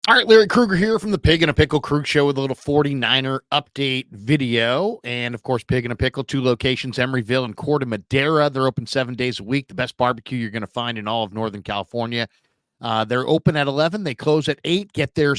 All right, Larry Krueger here from the Pig and a Pickle Krug Show with a little 49er update video. And of course, Pig and a Pickle, 2 locations, Emeryville and Corte Madera. They're open 7 days a week. The best barbecue you're going to find in all of Northern California. They're open at 11. They close at 8. Get there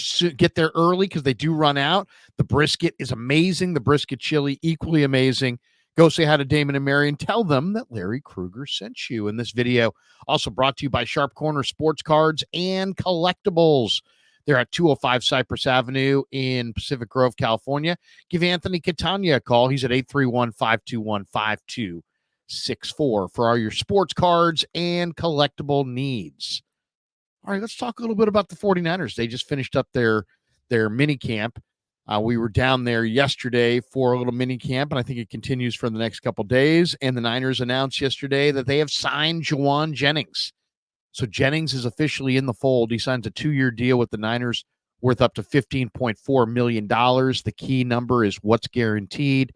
early because they do run out. The brisket is amazing. The brisket chili, equally amazing. Go say hi to Damon and Mary and tell them that Larry Krueger sent you. And this video also brought to you by Sharp Corner Sports Cards and Collectibles. They're at 205 Cypress Avenue in Pacific Grove, California. Give Anthony Catania a call. He's at 831-521-5264 for all your sports cards and collectible needs. All right, let's talk a little bit about the 49ers. They just finished up their mini camp. We were down there yesterday for a little mini camp, and I think it continues for the next couple days. And the Niners announced yesterday that they have signed Jauan Jennnings. So Jennnings is officially in the fold. He signs a 2-year deal with the Niners worth up to $15.4 million. The key number is what's guaranteed,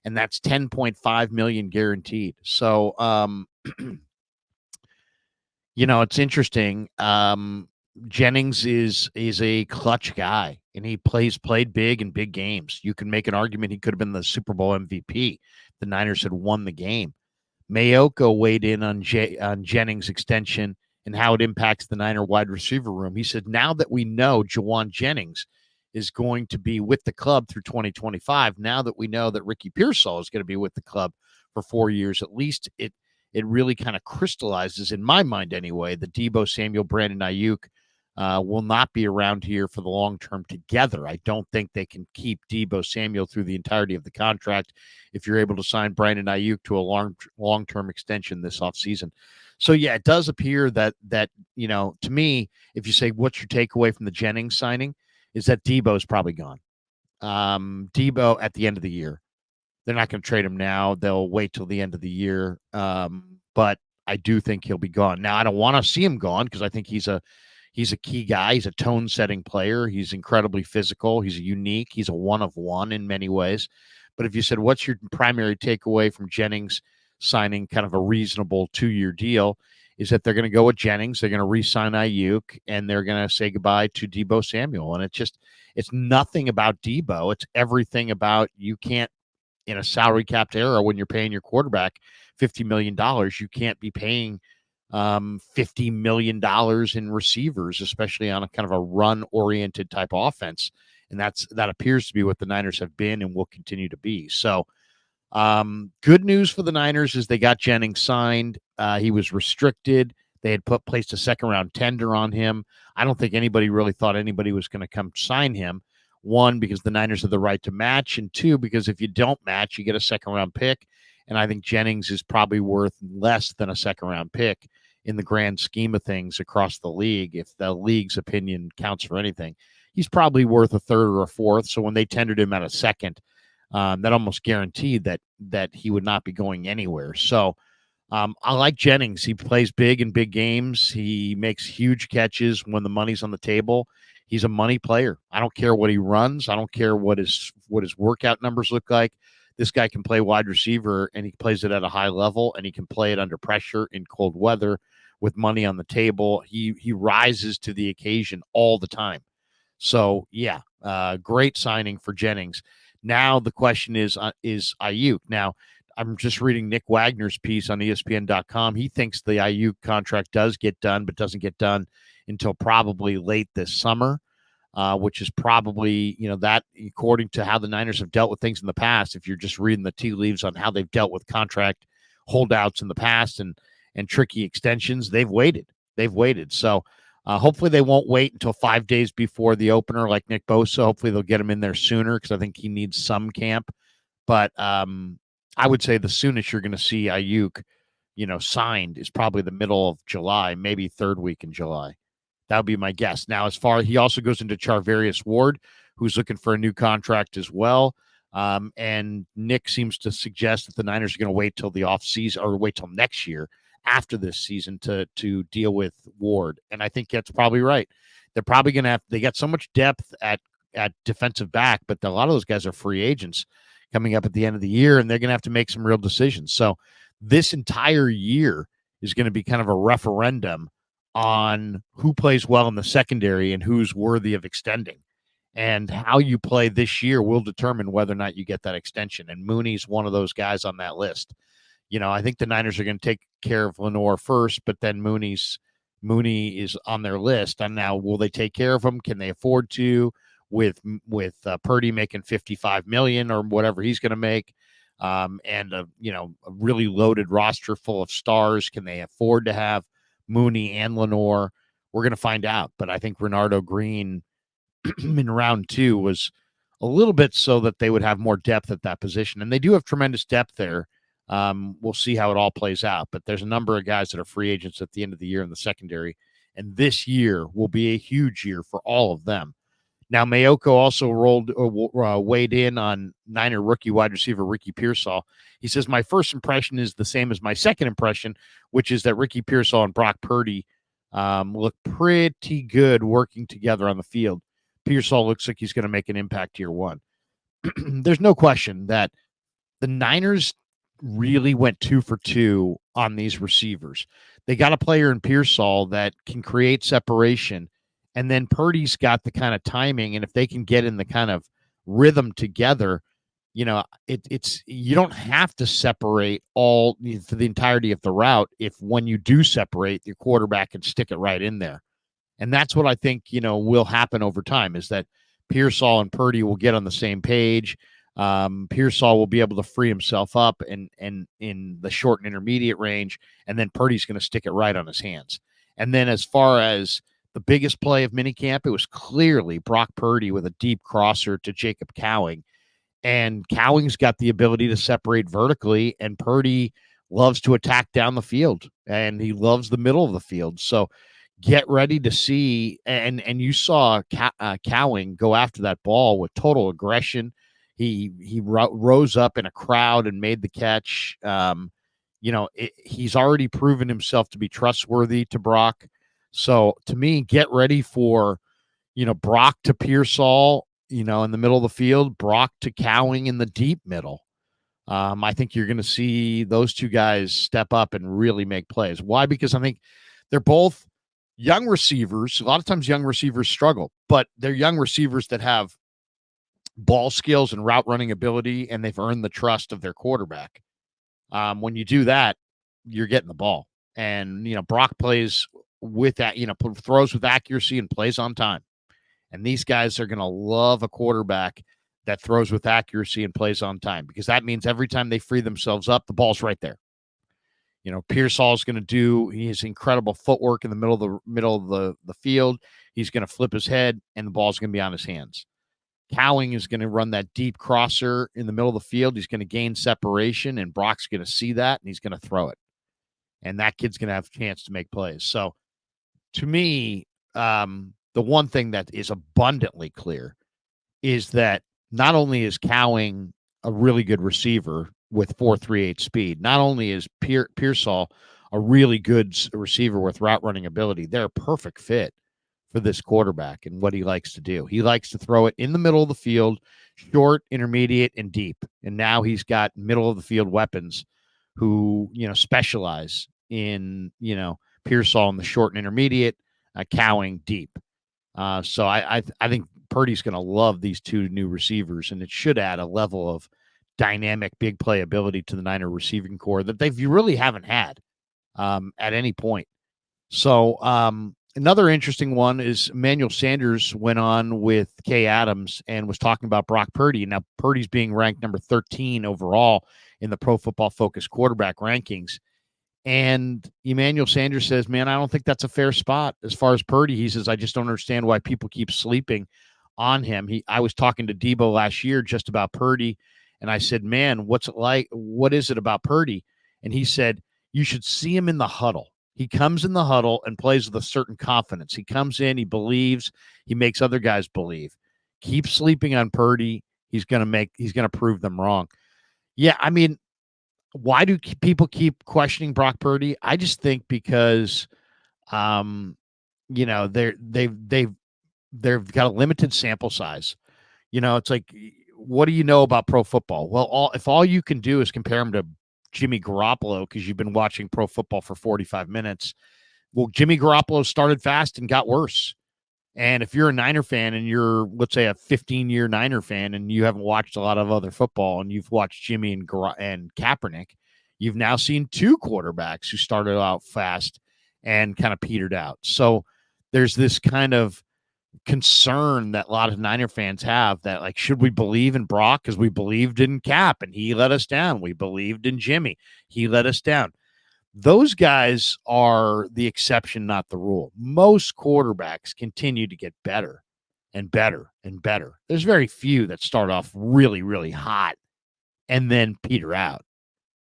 and that's $10.5 million guaranteed. So, it's interesting. Jennnings is a clutch guy, and he played big in big games. You can make an argument he could have been the Super Bowl MVP. The Niners had won the game. Mayoko weighed in on Jennings' extension and how it impacts the Niner wide receiver room. He said, now that we know Jauan Jennnings is going to be with the club through 2025, now that we know that Ricky Pearsall is going to be with the club for 4 years, at least it really kind of crystallizes, in my mind anyway, that Deebo Samuel, Brandon Aiyuk will not be around here for the long term together. I don't think they can keep Deebo Samuel through the entirety of the contract if you're able to sign Brandon Aiyuk to a long-term extension this offseason. So, yeah, it does appear that to me, if you say what's your takeaway from the Jennings signing, is that Deebo's probably gone. Deebo at the end of the year. They're not going to trade him now. They'll wait till the end of the year. But I do think he'll be gone. Now, I don't want to see him gone because I think he's a key guy. He's a tone-setting player. He's incredibly physical. He's unique. He's a one-of-one in many ways. But if you said, what's your primary takeaway from Jennings signing kind of a reasonable 2-year deal, is that they're going to go with Jennnings, they're going to re-sign Aiyuk, and they're going to say goodbye to Deebo Samuel. And it's nothing about Deebo. It's everything about you can't, in a salary capped era when you're paying your quarterback $50 million, you can't be paying $50 million in receivers, especially on a kind of a run-oriented type offense. And that appears to be what the Niners have been and will continue to be. So good news for the Niners is they got Jennings signed. He was restricted. They had placed a second-round tender on him. I don't think anybody really thought anybody was going to come sign him. 1, because the Niners have the right to match, and 2, because if you don't match, you get a second-round pick. And I think Jennings is probably worth less than a second-round pick in the grand scheme of things across the league. If the league's opinion counts for anything, he's probably worth a third or a fourth. So when they tendered him at a second, that almost guaranteed that he would not be going anywhere. So I like Jennings. He plays big in big games. He makes huge catches when the money's on the table. He's a money player. I don't care what he runs. I don't care what his workout numbers look like. This guy can play wide receiver, and he plays it at a high level, and he can play it under pressure in cold weather with money on the table. He rises to the occasion all the time. So, yeah, great signing for Jennnings. Now the question is Aiyuk. Now, I'm just reading Nick Wagner's piece on ESPN.com. He thinks the Aiyuk contract does get done, but doesn't get done until probably late this summer, which is probably, that according to how the Niners have dealt with things in the past, if you're just reading the tea leaves on how they've dealt with contract holdouts in the past and tricky extensions, they've waited. So hopefully they won't wait until 5 days before the opener like Nick Bosa. Hopefully they'll get him in there sooner because I think he needs some camp. But I would say the soonest you're going to see Aiyuk, signed is probably the middle of July, maybe third week in July. That would be my guess. Now, he also goes into Charvarius Ward, who's looking for a new contract as well. And Nick seems to suggest that the Niners are going to wait till the offseason or wait till next year after this season to deal with Ward. And I think that's probably right. They're probably going to they got so much depth at defensive back, but a lot of those guys are free agents coming up at the end of the year, and they're going to have to make some real decisions. So this entire year is going to be kind of a referendum on who plays well in the secondary and who's worthy of extending. And how you play this year will determine whether or not you get that extension. And Mooney's one of those guys on that list. I think the Niners are going to take care of Lenore first, but then Mooney is on their list. And now, will they take care of him? Can they afford to? With Purdy making $55 million or whatever he's going to make, and a really loaded roster full of stars, can they afford to have Mooney and Lenore? We're going to find out. But I think Renardo Green in round 2 was a little bit so that they would have more depth at that position, and they do have tremendous depth there. We'll see how it all plays out, but there's a number of guys that are free agents at the end of the year in the secondary, and this year will be a huge year for all of them. Now, Mayoko also weighed in on Niner rookie wide receiver Ricky Pearsall. He says, my first impression is the same as my second impression, which is that Ricky Pearsall and Brock Purdy look pretty good working together on the field. Pearsall looks like he's going to make an impact year 1. There's no question that the Niners really went 2 for 2 on these receivers. They got a player in Pearsall that can create separation, and then Purdy's got the kind of timing, and if they can get in the kind of rhythm together, it's you don't have to separate all for the entirety of the route. If when you do separate, your quarterback can stick it right in there. And that's what I think, will happen over time, is that Pearsall and Purdy will get on the same page. Pearsall will be able to free himself up and in the short and intermediate range, and then Purdy's going to stick it right on his hands. And then as far as the biggest play of minicamp, it was clearly Brock Purdy with a deep crosser to Jacob Cowing. And Cowing's got the ability to separate vertically, and Purdy loves to attack down the field, and he loves the middle of the field. So get ready to see, and you saw Cowing go after that ball with total aggression. He rose up in a crowd and made the catch. He's already proven himself to be trustworthy to Brock. So to me, get ready for, Brock to Pearsall, in the middle of the field, Brock to Cowing in the deep middle. I think you're going to see those two guys step up and really make plays. Why? Because I think they're both young receivers. A lot of times young receivers struggle, but they're young receivers that have ball skills and route running ability, and they've earned the trust of their quarterback. When you do that, you're getting the ball. And, Brock plays with that, throws with accuracy and plays on time. And these guys are going to love a quarterback that throws with accuracy and plays on time, because that means every time they free themselves up, the ball's right there. Pearsall is going to do his incredible footwork in the middle of the field. He's going to flip his head, and the ball's going to be on his hands. Cowing is going to run that deep crosser in the middle of the field. He's going to gain separation, and Brock's going to see that, and he's going to throw it. And that kid's going to have a chance to make plays. So, to me, the one thing that is abundantly clear is that not only is Cowing a really good receiver with 4.38 speed, not only is Pearsall a really good receiver with route running ability, they're a perfect fit for this quarterback and what he likes to do. He likes to throw it in the middle of the field, short, intermediate, and deep. And now he's got middle of the field weapons who, specialize in, Pearsall in the short and intermediate, Cowing deep. So I think Purdy's going to love these two new receivers, and it should add a level of dynamic big play ability to the Niner receiving core that they really haven't had at any point. So another interesting one is Emmanuel Sanders went on with Kay Adams and was talking about Brock Purdy. Now, Purdy's being ranked number 13 overall in the Pro Football Focus quarterback rankings. And Emmanuel Sanders says, man, I don't think that's a fair spot as far as Purdy. He says, I just don't understand why people keep sleeping on him. I was talking to Debo last year just about Purdy, and I said, man, what's it like? What is it about Purdy? And he said, you should see him in the huddle. He comes in the huddle and plays with a certain confidence. He comes in, he believes, he makes other guys believe. Keep sleeping on Purdy. He's going to prove them wrong. Yeah, I mean, why do people keep questioning Brock Purdy? I just think because, they've got a limited sample size. It's like, what do you know about pro football? Well, if all you can do is compare him to Jimmy Garoppolo because you've been watching pro football for 45 minutes, Well, Jimmy Garoppolo started fast and got worse. And if you're a Niner fan and you're, let's say, a 15-year Niner fan and you haven't watched a lot of other football and you've watched Jimmy and Kaepernick, you've now seen two quarterbacks who started out fast and kind of petered out. So there's this kind of concern that a lot of Niner fans have that, like, should we believe in Brock because we believed in Cap and he let us down? We believed in Jimmy. He let us down. Those guys are the exception, not the rule. Most quarterbacks continue to get better and better and better. There's very few that start off really, really hot and then peter out.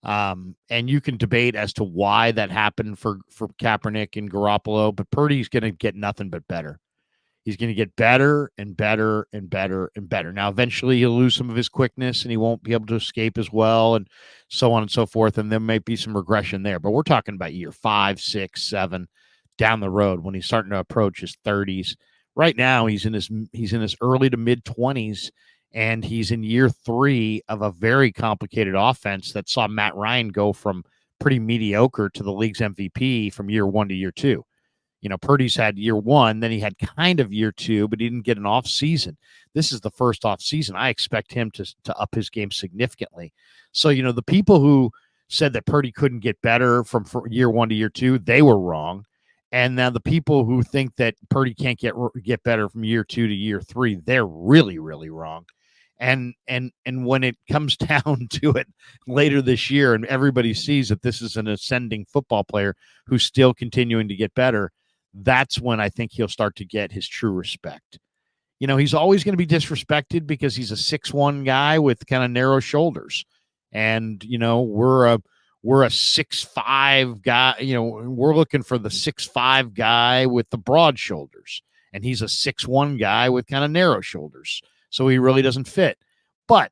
And you can debate as to why that happened for Kaepernick and Garoppolo, but Purdy's going to get nothing but better. He's going to get better and better and better and better. Now, eventually he'll lose some of his quickness and he won't be able to escape as well and so on and so forth. And there might be some regression there, but we're talking about year 5, 6, 7 down the road when he's starting to approach his 30s. Right now he's in his early to mid 20s and he's in year 3 of a very complicated offense that saw Matt Ryan go from pretty mediocre to the league's MVP from year 1 to year 2. Purdy's had year 1, then he had kind of year 2, but he didn't get an off season. This is the first off season. I expect him to up his game significantly. So, the people who said that Purdy couldn't get better from year 1 to year 2, they were wrong. And now the people who think that Purdy can't get better from year 2 to year 3, they're really, really wrong. And when it comes down to it later this year and everybody sees that this is an ascending football player who's still continuing to get better, that's when I think he'll start to get his true respect. He's always going to be disrespected because he's a 6'1" guy with kind of narrow shoulders. And, we're a 6'5" guy, we're looking for the 6'5" guy with the broad shoulders. And he's a 6'1" guy with kind of narrow shoulders. So he really doesn't fit. But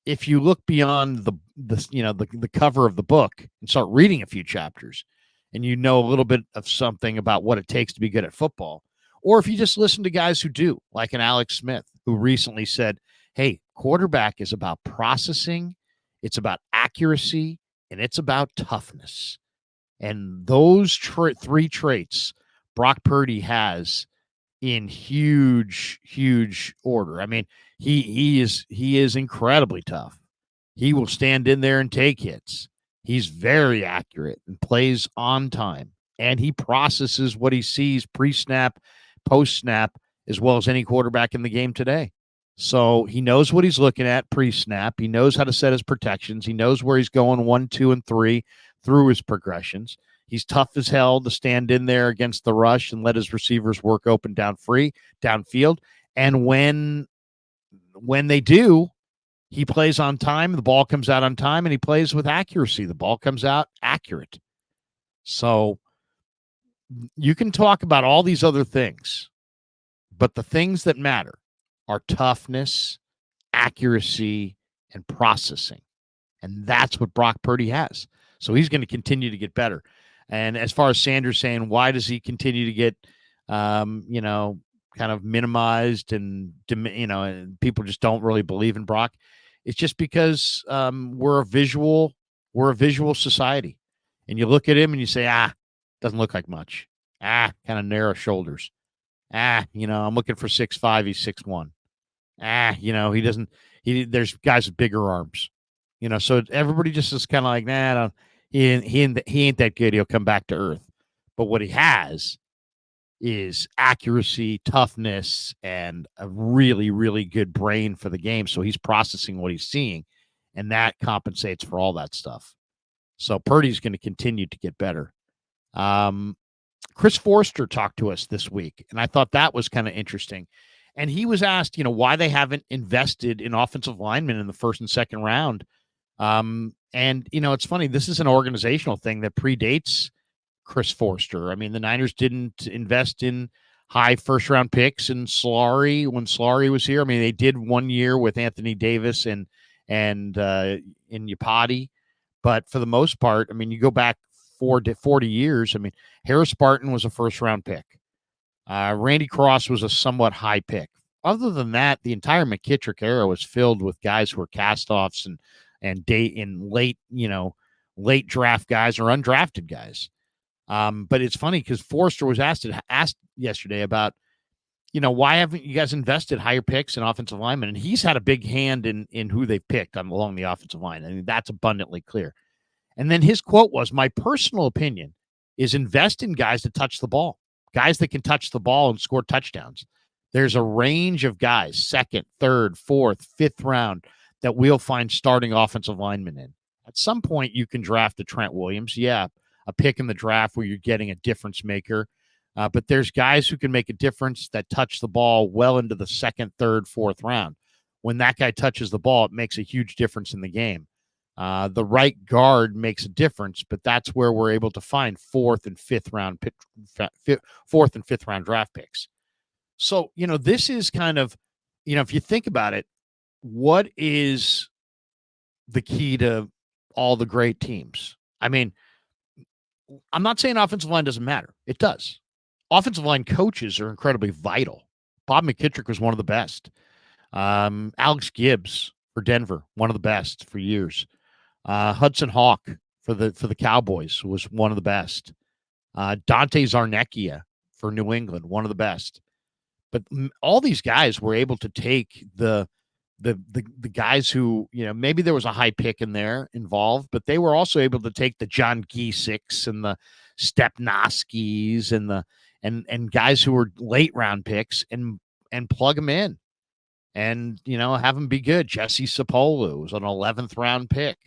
if you look beyond the cover of the book and start reading a few chapters, and you know a little bit of something about what it takes to be good at football, or if you just listen to guys who do, like an Alex Smith, who recently said, hey, quarterback is about processing, it's about accuracy, and it's about toughness. And those 3 traits Brock Purdy has in huge, huge order. I mean, he is incredibly tough. He will stand in there and take hits. He's very accurate and plays on time, and he processes what he sees pre-snap, post-snap, as well as any quarterback in the game today. So he knows what he's looking at pre-snap. He knows how to set his protections. He knows where he's going 1, 2, and 3 through his progressions. He's tough as hell to stand in there against the rush and let his receivers work open downfield. And when they do, he plays on time, the ball comes out on time, and he plays with accuracy. The ball comes out accurate. So you can talk about all these other things, but the things that matter are toughness, accuracy, and processing. And that's what Brock Purdy has. So he's going to continue to get better. And as far as Sanders saying, why does he continue to get, kind of minimized and people just don't really believe in Brock? It's just because we're a visual society, and you look at him and you say, doesn't look like much. Kind of narrow shoulders. I'm looking for 6'5", he's 6'1". He doesn't. There's guys with bigger arms. So everybody just is kind of like, nah, he ain't that good. He'll come back to earth. But what he has is accuracy, toughness, and a really, really good brain for the game. So he's processing what he's seeing, and that compensates for all that stuff. So Purdy's going to continue to get better. Chris Forster talked to us this week, and I thought that was kind of interesting. And he was asked, why they haven't invested in offensive linemen in the first and second round. And it's funny. This is an organizational thing that predates Chris Forster. I mean, the Niners didn't invest in high first-round picks in Solari when Solari was here. I mean, they did 1 year with Anthony Davis and in Yapati, but for the most part, I mean, you go back 40 years. I mean, Harris Barton was a first-round pick. Randy Cross was a somewhat high pick. Other than that, the entire McKittrick era was filled with guys who were cast-offs and late draft guys or undrafted guys. But it's funny because Forrester was asked yesterday about, why haven't you guys invested higher picks in offensive linemen? And he's had a big hand in who they've picked along the offensive line. I mean, that's abundantly clear. And then his quote was, my personal opinion is invest in guys that touch the ball, guys that can touch the ball and score touchdowns. There's a range of guys, second, third, fourth, fifth round, that we'll find starting offensive linemen in. At some point, you can draft a Trent Williams. Yeah, a pick in the draft where you're getting a difference maker. But there's guys who can make a difference that touch the ball well into the second, third, fourth round. When that guy touches the ball, it makes a huge difference in the game. The right guard makes a difference, but that's where we're able to find fourth and fifth round draft picks. So, this is kind of, if you think about it, what is the key to all the great teams? I mean, I'm not saying offensive line doesn't matter. It does. Offensive line coaches are incredibly vital. Bob McKittrick was one of the best. Alex Gibbs for Denver, one of the best for years. Hudson Hawk for the Cowboys was one of the best. Dante Zarnecchia for New England, one of the best. But all these guys were able to take the guys who, maybe there was a high pick in there involved, but they were also able to take the John Giesiks and the Stepnoskis and guys who were late round picks and plug them in and, have them be good. Jesse Sapolu was an 11th round pick.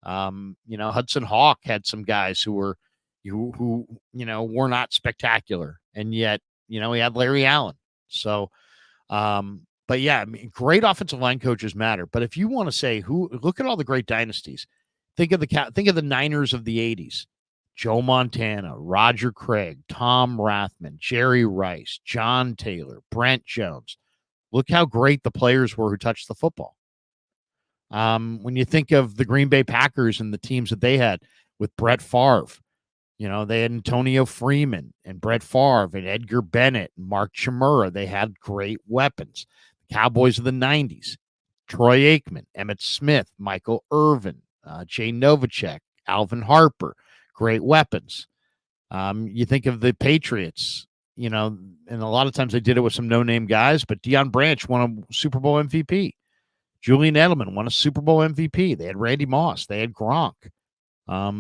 Hudson Hawk had some guys who were were not spectacular, and yet, he had Larry Allen. So, but yeah, I mean, great offensive line coaches matter. But if you want to say look at all the great dynasties, think of the Niners of the 80s. Joe Montana, Roger Craig, Tom Rathman, Jerry Rice, John Taylor, Brent Jones. Look how great the players were who touched the football. When you think of the Green Bay Packers and the teams that they had with Brett Favre, they had Antonio Freeman and Brett Favre and Edgar Bennett and Mark Chmura. They had great weapons. The Cowboys of the 90s, Troy Aikman, Emmitt Smith, Michael Irvin, Jay Novacek, Alvin Harper, great weapons. You think of the Patriots, and a lot of times they did it with some no-name guys, but Deion Branch won a Super Bowl MVP. Julian Edelman won a Super Bowl MVP. They had Randy Moss. They had Gronk.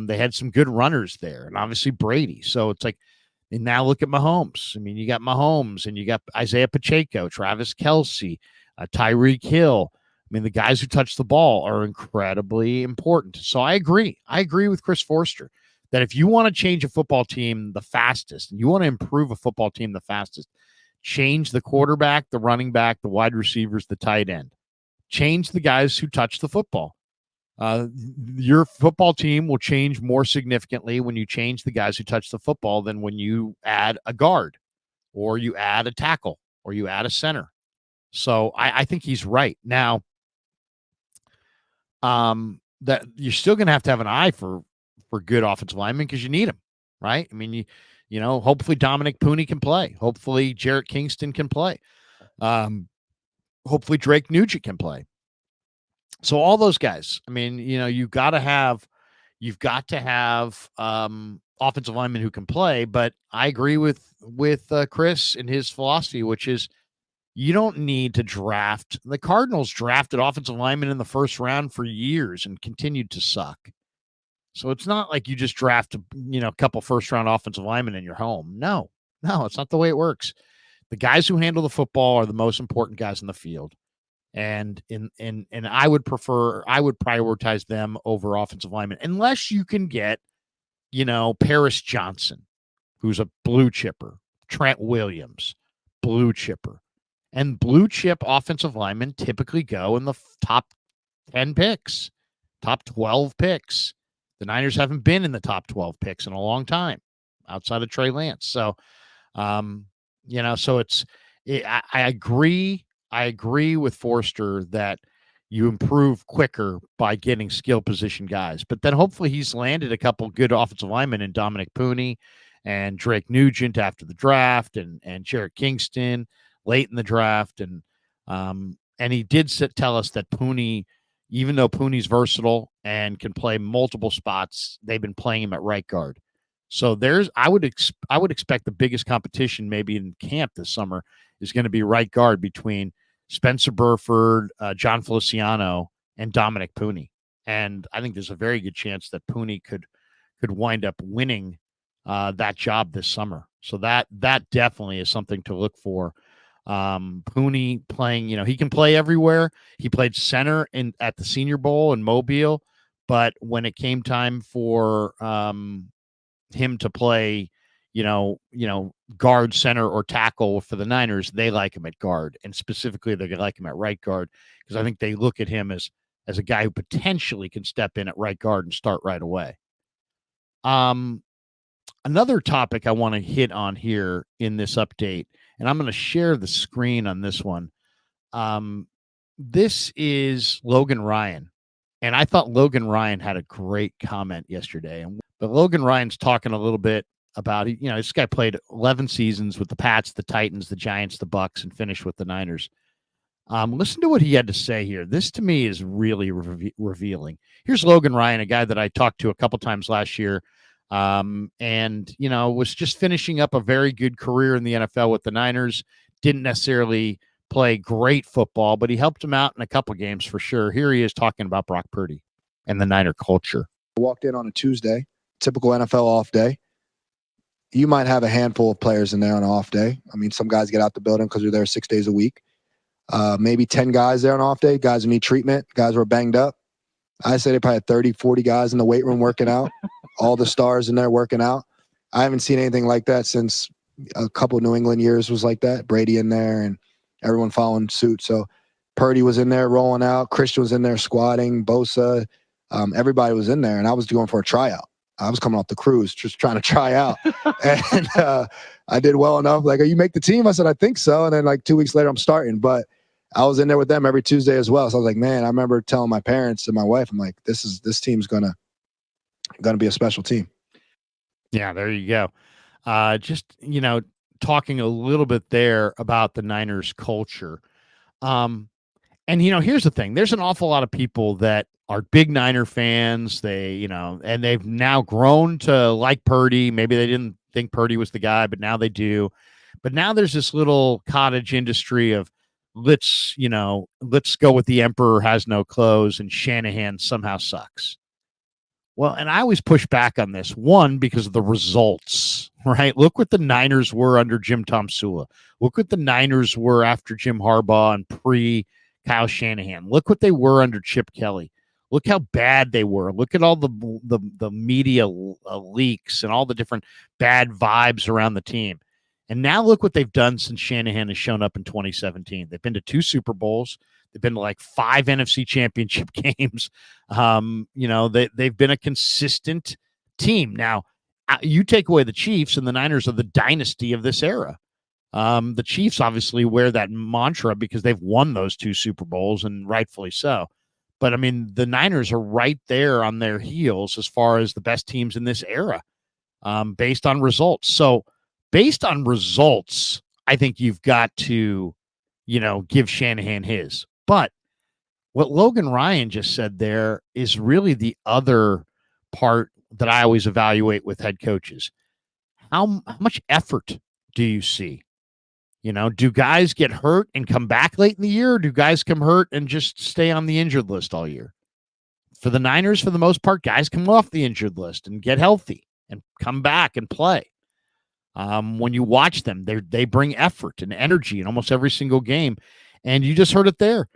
They had some good runners there, and obviously Brady. So it's like, and now look at Mahomes. I mean, you got Mahomes, and you got Isaiah Pacheco, Travis Kelce, Tyreek Hill. I mean, the guys who touch the ball are incredibly important. So I agree. I agree with Chris Forster that if you want to change a football team the fastest, and you want to improve a football team the fastest, change the quarterback, the running back, the wide receivers, the tight end. Change the guys who touch the football. Your football team will change more significantly when you change the guys who touch the football than when you add a guard or you add a tackle or you add a center. So I think he's right. Now, that you're still going to have an eye for good offensive linemen because you need them, right? I mean, hopefully Dominic Pooney can play. Hopefully Jarrett Kingston can play. Hopefully Drake Nugent can play. So all those guys, I mean, you've got to have offensive linemen who can play. But I agree with Chris and his philosophy, which is you don't need to draft. The Cardinals drafted offensive linemen in the first round for years and continued to suck. So it's not like you just draft a couple first round offensive linemen in your home. No, it's not the way it works. The guys who handle the football are the most important guys in the field. And I would prioritize them over offensive linemen unless you can get, Paris Johnson, who's a blue chipper, Trent Williams, blue chipper, and blue chip offensive linemen typically go in the top 10 picks, top 12 picks. The Niners haven't been in the top 12 picks in a long time outside of Trey Lance. So, so I agree. I agree with Forster that you improve quicker by getting skill position guys. But then hopefully he's landed a couple good offensive linemen in Dominic Pooney and Drake Nugent after the draft and Jarrett Kingston late in the draft. And he did tell us that Pooney, even though Pooney's versatile and can play multiple spots, they've been playing him at right guard. So I would expect the biggest competition maybe in camp this summer is going to be right guard between Spencer Burford, John Feliciano, and Dominic Pooney. And I think there's a very good chance that Pooney could wind up winning that job this summer. So that definitely is something to look for. Pooney playing, he can play everywhere. He played center at the Senior Bowl in Mobile, but when it came time for him to play, guard, center, or tackle for the Niners, they like him at guard, and specifically they like him at right guard because I think they look at him as a guy who potentially can step in at right guard and start right away. Another topic I want to hit on here in this update, and I'm going to share the screen on this one. This is Logan Ryan. And I thought Logan Ryan had a great comment yesterday. But Logan Ryan's talking a little bit about, this guy played 11 seasons with the Pats, the Titans, the Giants, the Bucks, and finished with the Niners. Listen to what he had to say here. This, to me, is really revealing. Here's Logan Ryan, a guy that I talked to a couple times last year, and, was just finishing up a very good career in the NFL with the Niners. Didn't necessarily play great football, but he helped him out in a couple games for sure. Here he is talking about Brock Purdy and the Niner culture. I walked in on a Tuesday, typical NFL off day. You might have a handful of players in there on an off day. I mean, some guys get out the building because they're there 6 days a week. Maybe 10 guys there on off day, guys who need treatment, guys who are banged up. I say they probably had 30, 40 guys in the weight room working out, all the stars in there working out. I haven't seen anything like that since a couple of New England years was like that. Brady in there and everyone following suit. So Purdy was in there rolling out. Christian was in there squatting. Bosa. Everybody was in there. And I was going for a tryout. I was coming off the cruise, just trying to try out. And I did well enough. Like, you make the team? I said, I think so. And then like 2 weeks later, I'm starting. But I was in there with them every Tuesday as well. So I was like, man, I remember telling my parents and my wife, I'm like, this team's gonna be a special team. Yeah, there you go. Just, talking a little bit there about the Niners culture. And, here's the thing. There's an awful lot of people that are big Niner fans. They, and they've now grown to like Purdy. Maybe they didn't think Purdy was the guy, but now they do. But now there's this little cottage industry of let's go with the emperor has no clothes and Shanahan somehow sucks. Well, and I always push back on this, one, because of the results, right? Look what the Niners were under Jim Tomsula. Look what the Niners were after Jim Harbaugh and pre-Kyle Shanahan. Look what they were under Chip Kelly. Look how bad they were. Look at all the media leaks and all the different bad vibes around the team. And now look what they've done since Shanahan has shown up in 2017. They've been to 2 Super Bowls. They've been to like 5 NFC championship games. They've been a consistent team. Now, you take away the Chiefs, and the Niners are the dynasty of this era. The Chiefs obviously wear that mantra because they've won those 2 Super Bowls, and rightfully so. But, I mean, the Niners are right there on their heels as far as the best teams in this era based on results. So, based on results, I think you've got to, give Shanahan his. But what Logan Ryan just said there is really the other part that I always evaluate with head coaches. How much effort do you see? Do guys get hurt and come back late in the year? Or do guys come hurt and just stay on the injured list all year? For the Niners, for the most part, guys come off the injured list and get healthy and come back and play. When you watch them, they bring effort and energy in almost every single game. And you just heard it there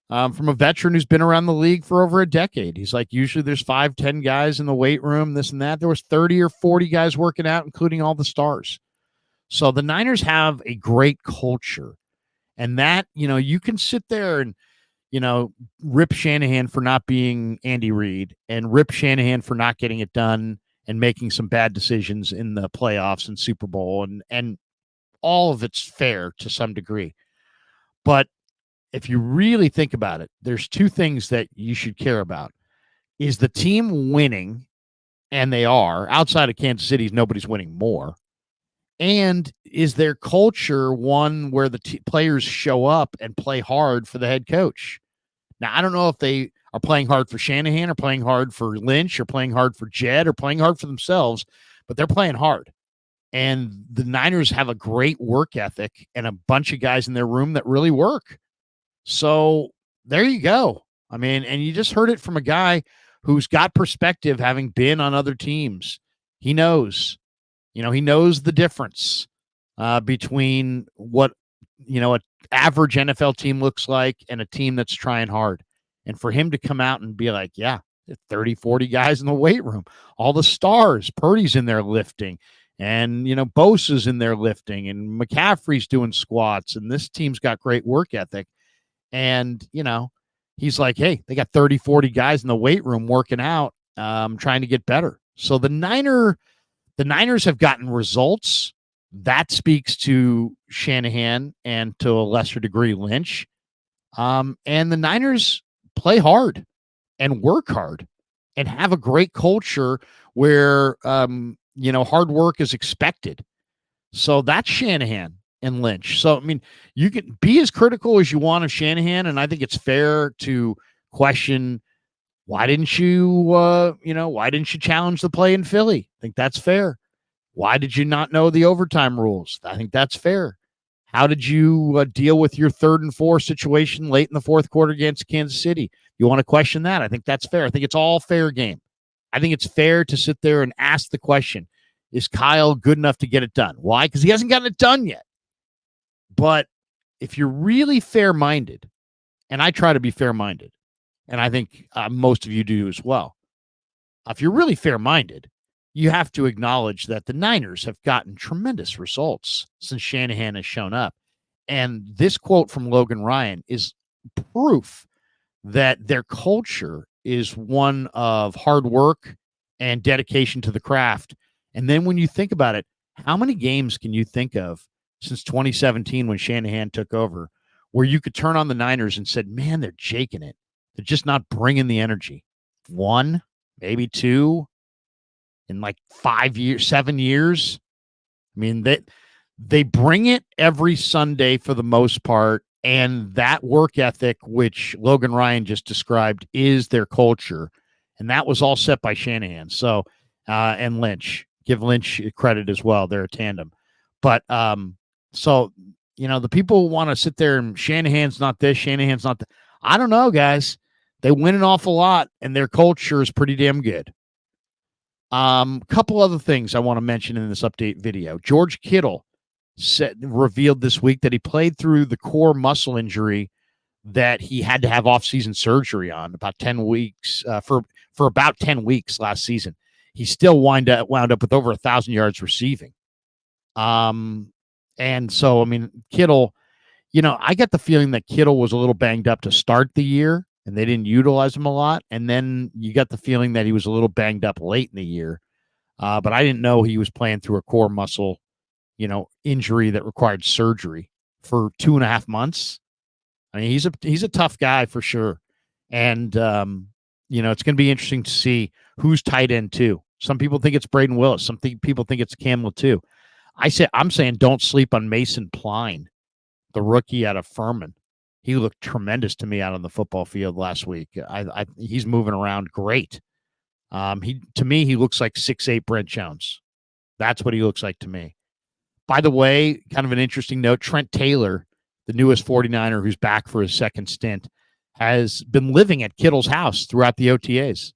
from a veteran who's been around the league for over a decade. He's like, usually there's 5-10 guys in the weight room, this and that. There was 30 or 40 guys working out, including all the stars. So the Niners have a great culture. And that, you can sit there and, rip Shanahan for not being Andy Reid and rip Shanahan for not getting it done and making some bad decisions in the playoffs and Super Bowl. And all of it's fair to some degree. But if you really think about it, there's 2 things that you should care about. Is the team winning? And they are. Outside of Kansas City, nobody's winning more. And is their culture one where the players show up and play hard for the head coach? Now, I don't know if they are playing hard for Shanahan or playing hard for Lynch or playing hard for Jed or playing hard for themselves, but they're playing hard. And the Niners have a great work ethic and a bunch of guys in their room that really work. So there you go. I mean, and you just heard it from a guy who's got perspective, having been on other teams. He knows, he knows the difference between what, an average NFL team looks like and a team that's trying hard. And for him to come out and be like, yeah, 30, 40 guys in the weight room, all the stars, Purdy's in there lifting, and, Bosa's in there lifting, and McCaffrey's doing squats, and this team's got great work ethic. And, he's like, hey, they got 30, 40 guys in the weight room working out, trying to get better. So the Niners have gotten results. That speaks to Shanahan and to a lesser degree Lynch. And the Niners play hard and work hard and have a great culture where, hard work is expected. So that's Shanahan and Lynch. So, I mean, you can be as critical as you want of Shanahan, and I think it's fair to question, why didn't you challenge the play in Philly? I think that's fair. Why did you not know the overtime rules? I think that's fair. How did you deal with your 3rd and 4 situation late in the fourth quarter against Kansas City? You want to question that? I think that's fair. I think it's all fair game. I think it's fair to sit there and ask the question, is Kyle good enough to get it done? Why? Because he hasn't gotten it done yet. But if you're really fair-minded, and I try to be fair-minded, and I think most of you do as well, if you're really fair-minded, you have to acknowledge that the Niners have gotten tremendous results since Shanahan has shown up. And this quote from Logan Ryan is proof that their culture is one of hard work and dedication to the craft. And then when you think about it, how many games can you think of since 2017 when Shanahan took over where you could turn on the Niners and said, man, they're jaking it. They're just not bringing the energy. 1, maybe 2 in like 5 years, 7 years. I mean, they bring it every Sunday for the most part. And that work ethic, which Logan Ryan just described, is their culture. And that was all set by Shanahan. So, and Lynch. Give Lynch credit as well. They're a tandem. But so, the people want to sit there and Shanahan's not this, Shanahan's not that. I don't know, guys. They win an awful lot, and their culture is pretty damn good. Couple other things I want to mention in this update video. George Kittle revealed this week that he played through the core muscle injury that he had to have off-season surgery on about 10 weeks for about 10 weeks last season. He still wound up with over 1,000 yards receiving. And so, I mean, Kittle, I get the feeling that Kittle was a little banged up to start the year and they didn't utilize him a lot. And then you got the feeling that he was a little banged up late in the year. But I didn't know he was playing through a core muscle, injury that required surgery for 2.5 months. I mean, he's a tough guy for sure. And, it's going to be interesting to see who's tight end too. Some people think it's Braden Willis. Some people think it's Camel too. I'm saying don't sleep on Mason Pline, the rookie out of Furman. He looked tremendous to me out on the football field last week. He's moving around great. To me, he looks like 6'8" Brent Jones. That's what he looks like to me. By the way, kind of an interesting note, Trent Taylor, the newest 49er who's back for his second stint, has been living at Kittle's house throughout the OTAs.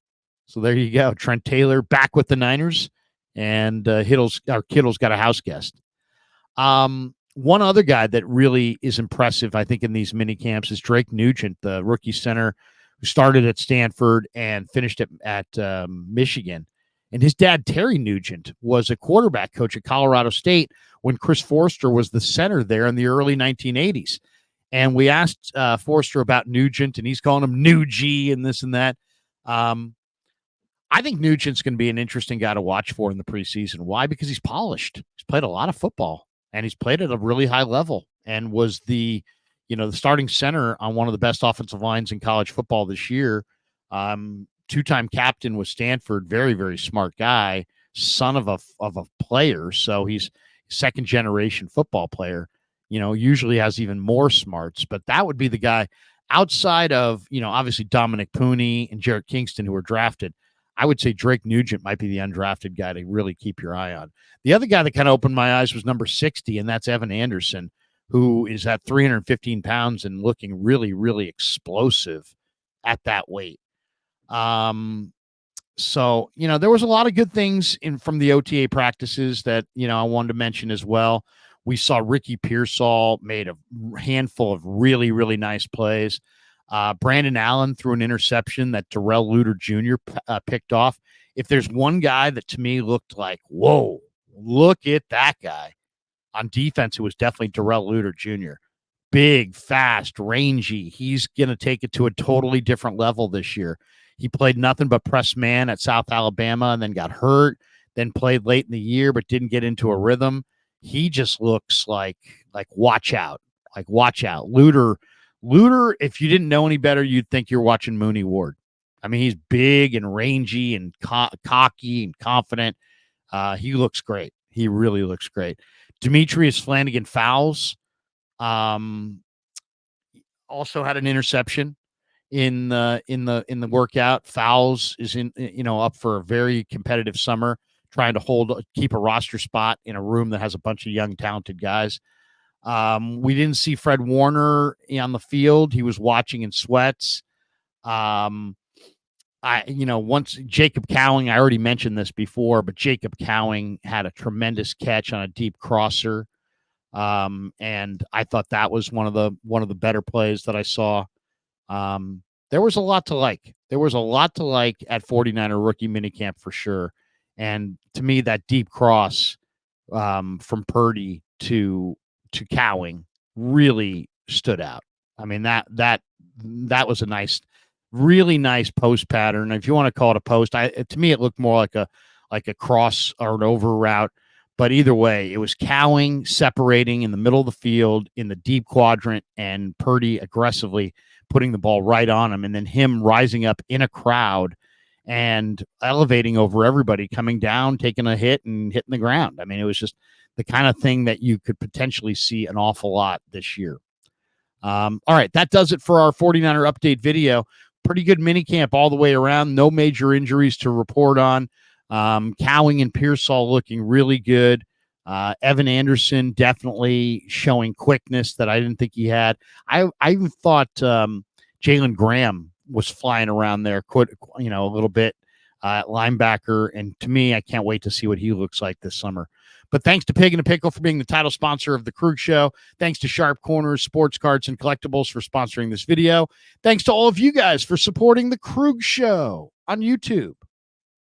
So there you go. Trent Taylor back with the Niners, and Kittle's got a house guest. One other guy that really is impressive, I think, in these mini camps is Drake Nugent, the rookie center who started at Stanford and finished at Michigan. And his dad, Terry Nugent, was a quarterback coach at Colorado State when Chris Forster was the center there in the early 1980s. And we asked Forster about Nugent, and he's calling him Nugie and this and that. I think Nugent's going to be an interesting guy to watch for in the preseason. Why? Because he's polished. He's played a lot of football, and he's played at a really high level and was the starting center on one of the best offensive lines in college football this year. Two-time captain with Stanford, very, very smart guy, son of a player. So he's second-generation football player, usually has even more smarts. But that would be the guy outside of, obviously Dominic Pooney and Jarrett Kingston, who were drafted. I would say Drake Nugent might be the undrafted guy to really keep your eye on. The other guy that kind of opened my eyes was number 60, and that's Evan Anderson, who is at 315 pounds and looking really, really explosive at that weight. So, there was a lot of good things from the OTA practices that, I wanted to mention as well. We saw Ricky Pearsall made a handful of really, really nice plays. Brandon Allen threw an interception that Darrell Luter Jr. Picked off. If there's one guy that to me looked like, whoa, look at that guy on defense, it was definitely Darrell Luter Jr. Big, fast, rangy. He's going to take it to a totally different level this year. He played nothing but press man at South Alabama and then got hurt, then played late in the year but didn't get into a rhythm. He just looks like watch out. Like watch out. Luter, if you didn't know any better, you'd think you're watching Mooney Ward. I mean, he's big and rangy and cocky and confident. He looks great. He really looks great. Demetrius Flanagan-Fowles also had an interception in the workout. Fowles is up for a very competitive summer, trying to keep a roster spot in a room that has a bunch of young, talented guys. We didn't see Fred Warner on the field. He was watching in sweats. Once Jacob Cowing, I already mentioned this before, but Jacob Cowing had a tremendous catch on a deep crosser. And I thought that was one of the better plays that I saw. There was a lot to like. There was a lot to like at 49er rookie minicamp for sure. And to me, that deep cross from Purdy to Cowing really stood out. I mean, that was a nice, really nice post pattern. If you want to call it a post, to me, it looked more like a cross or an over route. But either way, it was Cowing separating in the middle of the field in the deep quadrant and Purdy aggressively putting the ball right on him, and then him rising up in a crowd and elevating over everybody, coming down, taking a hit and hitting the ground. I mean, it was just the kind of thing that you could potentially see an awful lot this year. All right, that does it for our 49er update video. Pretty good minicamp all the way around. No major injuries to report on. Cowing and Pearsall looking really good. Evan Anderson definitely showing quickness that I didn't think he had. I even thought Jalen Graham was flying around there, a little bit at linebacker. And to me, I can't wait to see what he looks like this summer. But thanks to Pig and a Pickle for being the title sponsor of the Krug Show. Thanks to Sharp Corners, Sports Cards, and Collectibles for sponsoring this video. Thanks to all of you guys for supporting the Krug Show on YouTube.